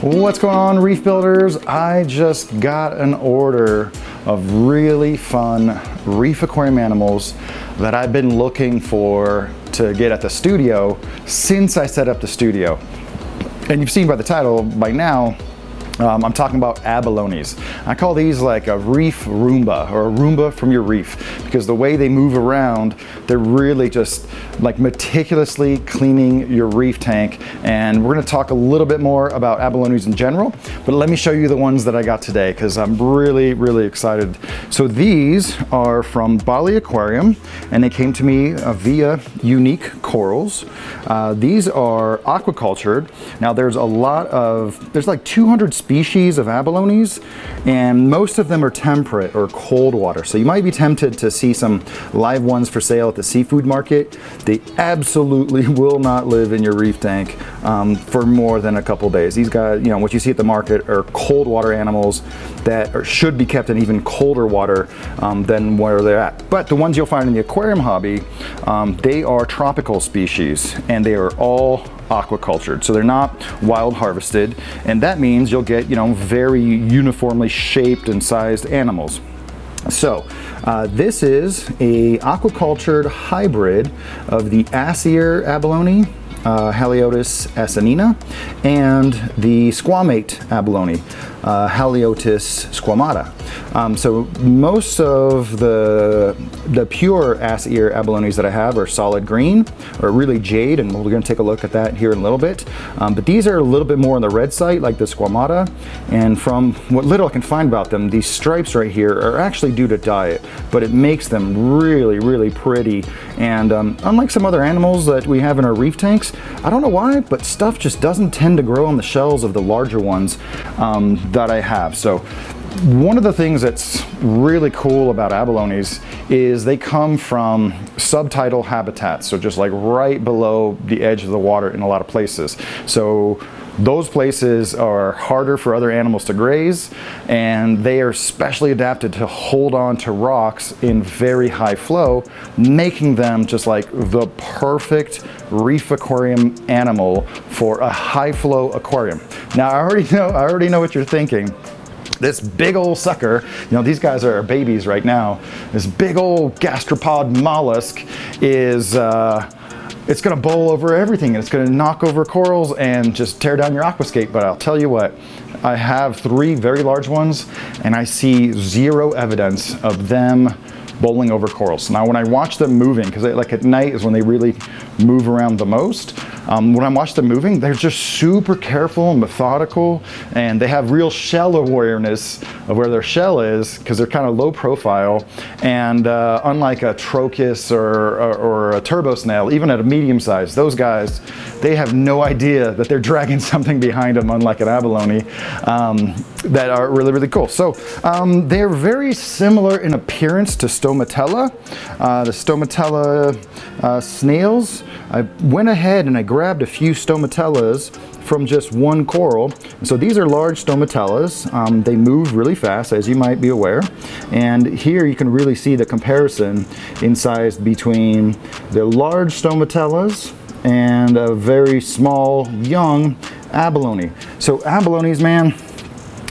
What's going on, reef builders? I just got an order of really fun reef aquarium animals that I've been looking for to get at the studio since I set up the studio. And you've seen by the title by now, I'm talking about abalones. I call these like a reef Roomba, or a Roomba from your reef, because the way they move around, they're really just like meticulously cleaning your reef tank. And we're gonna talk a little bit more about abalones in general, but let me show you the ones that I got today, because I'm really excited. So these are from Bali Aquarium, and they came to me via Unique Corals. These are aquacultured. Now there's like 200 species of abalones, and most of them are temperate or cold water. So you might be tempted to see some live ones for sale at the seafood market. They absolutely will not live in your reef tank for more than a couple days. These guys, you know, what you see at the market are cold water animals that should be kept in even colder water than where they're at. But the ones you'll find in the aquarium hobby, they are tropical species, and they are all aquacultured, so they're not wild harvested, and that means you'll get, you know, very uniformly shaped and sized animals. So this is a aquacultured hybrid of the Acier abalone, Haliotis asinina, and the squamate abalone, Haliotis squamata. So most of the pure Acier abalones that I have are solid green, or really jade, and we're going to take a look at that here in a little bit. But these are a little bit more on the red side, like the squamata, and from what little I can find about them, these stripes right here are actually due to diet, but it makes them really pretty. And unlike some other animals that we have in our reef tanks, I don't know why, but stuff just doesn't tend to grow on the shells of the larger ones that I have. So one of the things that's really cool about abalones is they come from subtidal habitats, so just like right below the edge of the water in a lot of places. So those places are harder for other animals to graze, and they are specially adapted to hold on to rocks in very high flow, making them just like the perfect reef aquarium animal for a high flow aquarium. Now I already know what you're thinking. This big old sucker, you know, these guys are babies right now. This big old gastropod mollusk is it's gonna bowl over everything, and it's gonna knock over corals and just tear down your aquascape. But I'll tell you what, I have 3 very large ones, and I see zero evidence of them bowling over corals. Now when I watch them moving, because like at night is when they really move around the most, when I watch them moving, they're just super careful and methodical, and they have real shell awareness of where their shell is, because they're kind of low profile. And unlike a trochus or a turbo snail, even at a medium size, those guys, they have no idea that they're dragging something behind them, unlike an abalone, that are really cool. So they're very similar in appearance to stomatella. The stomatella snails, I went ahead and I grabbed a few stomatellas from just one coral. So these are large stomatellas. They move really fast, as you might be aware. And here you can really see the comparison in size between the large stomatellas and a very small young abalone. So abalones, man,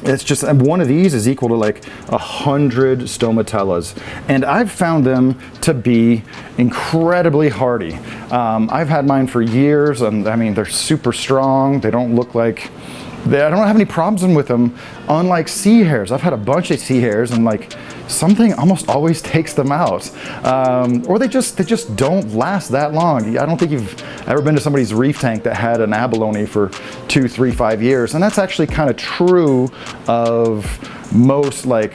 it's just, one of these is equal to like 100 stomatellas. And I've found them to be incredibly hardy. I've had mine for years, and I mean, they're super strong. They don't look like, I don't have any problems with them, unlike sea hares. I've had a bunch of sea hares, and like something almost always takes them out. Or they just don't last that long. I don't think you've ever been to somebody's reef tank that had an abalone for 2, 3, 5 years. And that's actually kind of true of most like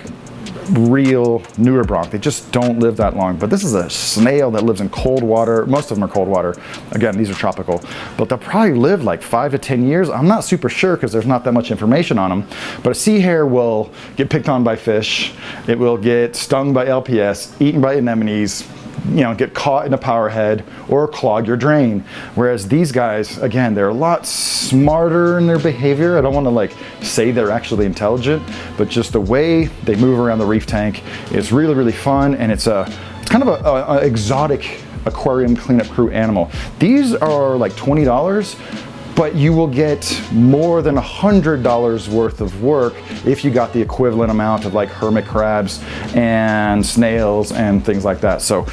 real newer bronch. They just don't live that long. But this is a snail that lives in cold water. Most of them are cold water. Again, these are tropical, but they'll probably live like 5 to 10 years. I'm not super sure, because there's not that much information on them. But a sea hare will get picked on by fish. It will get stung by LPS, eaten by anemones, you know, get caught in a power head, or clog your drain. Whereas these guys, again, they're a lot smarter in their behavior. I don't want to like say they're actually intelligent, but just the way they move around the reef tank is really fun, and it's kind of a exotic aquarium cleanup crew animal. These are like $20. but you will get more than $100 worth of work if you got the equivalent amount of like hermit crabs and snails and things like that. So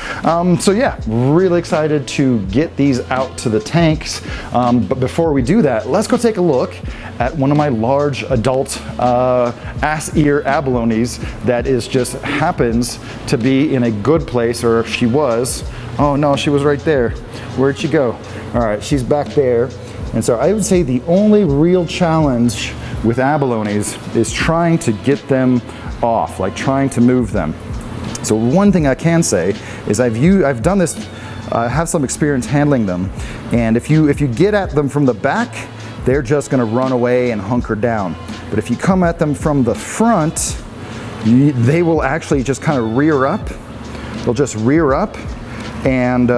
yeah, really excited to get these out to the tanks. But before we do that, let's go take a look at one of my large adult ass ear abalones that is just happens to be in a good place, or she was. Oh no, she was right there. Where'd she go? All right, she's back there. And so I would say the only real challenge with abalones is trying to get them off, like trying to move them. So one thing I can say is I've done this, I have some experience handling them, and if you get at them from the back, they're just gonna run away and hunker down. But if you come at them from the front, they will actually just kind of rear up. They'll just rear up, and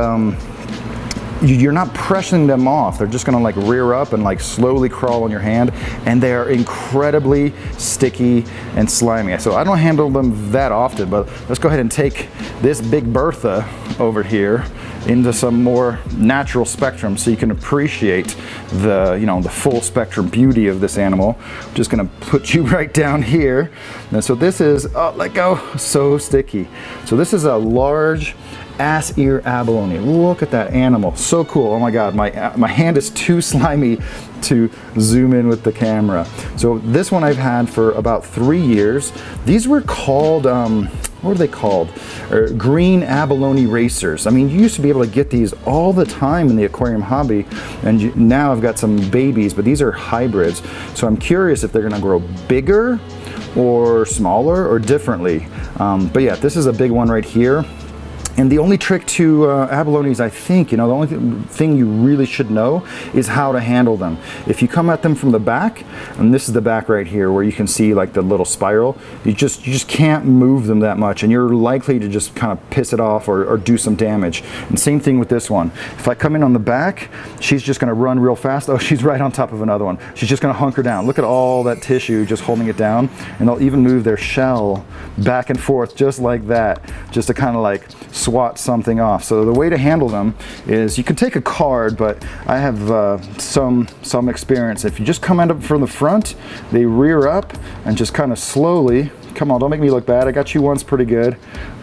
you're not pressing them off. They're just gonna like rear up and like slowly crawl on your hand, and they are incredibly sticky and slimy. So I don't handle them that often, but let's go ahead and take this big Bertha over here into some more natural spectrum so you can appreciate the, the full spectrum beauty of this animal. I'm just gonna put you right down here. And so this is, oh, let go, so sticky. So this is a large ass ear abalone. Look at that animal, so cool. Oh my God, my hand is too slimy to zoom in with the camera. So this one I've had for about 3 years. These were called, what are they called? Green abalone racers. I mean, you used to be able to get these all the time in the aquarium hobby, and now I've got some babies, but these are hybrids. So I'm curious if they're gonna grow bigger or smaller or differently. But yeah, this is a big one right here. And the only trick to abalones, I think, the only thing you really should know is how to handle them. If you come at them from the back, and this is the back right here where you can see like the little spiral, you just can't move them that much, and you're likely to just kind of piss it off or do some damage. And same thing with this one. If I come in on the back, she's just gonna run real fast. Oh, she's right on top of another one. She's just gonna hunker down. Look at all that tissue just holding it down, and they'll even move their shell back and forth just like that, just to kind of like swat something off. So the way to handle them is you can take a card, but I have some experience. If you just come at them from the front, they rear up and just kind of slowly, come on, don't make me look bad. I got you once pretty good.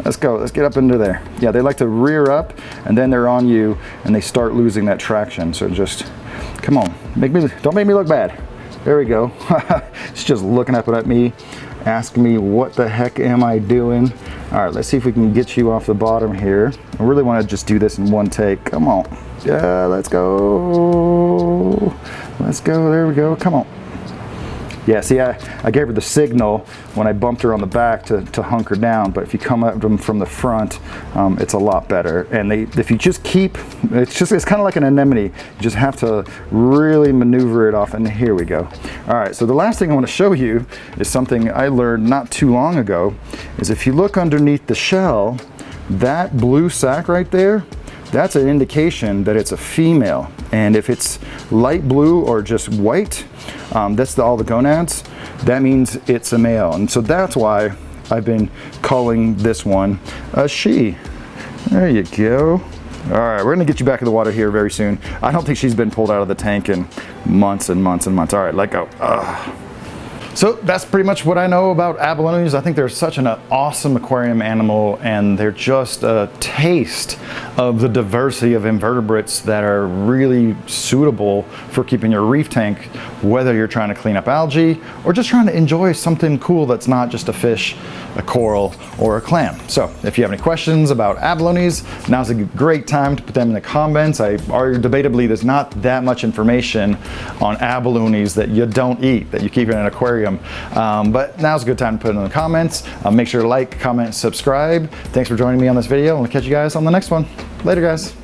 Let's go, let's get up into there. Yeah, they like to rear up and then they're on you and they start losing that traction. So just, come on, don't make me look bad. There we go. It's just looking up at me, asking me what the heck am I doing. All right, let's see if we can get you off the bottom here. I really want to just do this in one take. Come on. Yeah, let's go. Let's go, there we go, come on. Yeah, see, I gave her the signal when I bumped her on the back to hunker down, but if you come at them from the front, it's a lot better. And if you just keep, it's kind of like an anemone. You just have to really maneuver it off, and here we go. All right, so the last thing I want to show you is something I learned not too long ago, is if you look underneath the shell, that blue sac right there, that's an indication that it's a female. And if it's light blue or just white, that's all the gonads, that means it's a male. And so that's why I've been calling this one a she. There you go. All right, we're gonna get you back in the water here very soon. I don't think she's been pulled out of the tank in months and months and months. All right, let go. So that's pretty much what I know about abalones. I think they're such an awesome aquarium animal, and they're just a taste of the diversity of invertebrates that are really suitable for keeping your reef tank, whether you're trying to clean up algae or just trying to enjoy something cool that's not just a fish, a coral, or a clam. So if you have any questions about abalones, now's a great time to put them in the comments. Debatably, there's not that much information on abalones that you don't eat, that you keep in an aquarium. But now's a good time to put it in the comments. Make sure to like, comment, subscribe. Thanks for joining me on this video. I'll catch you guys on the next one. Later, guys.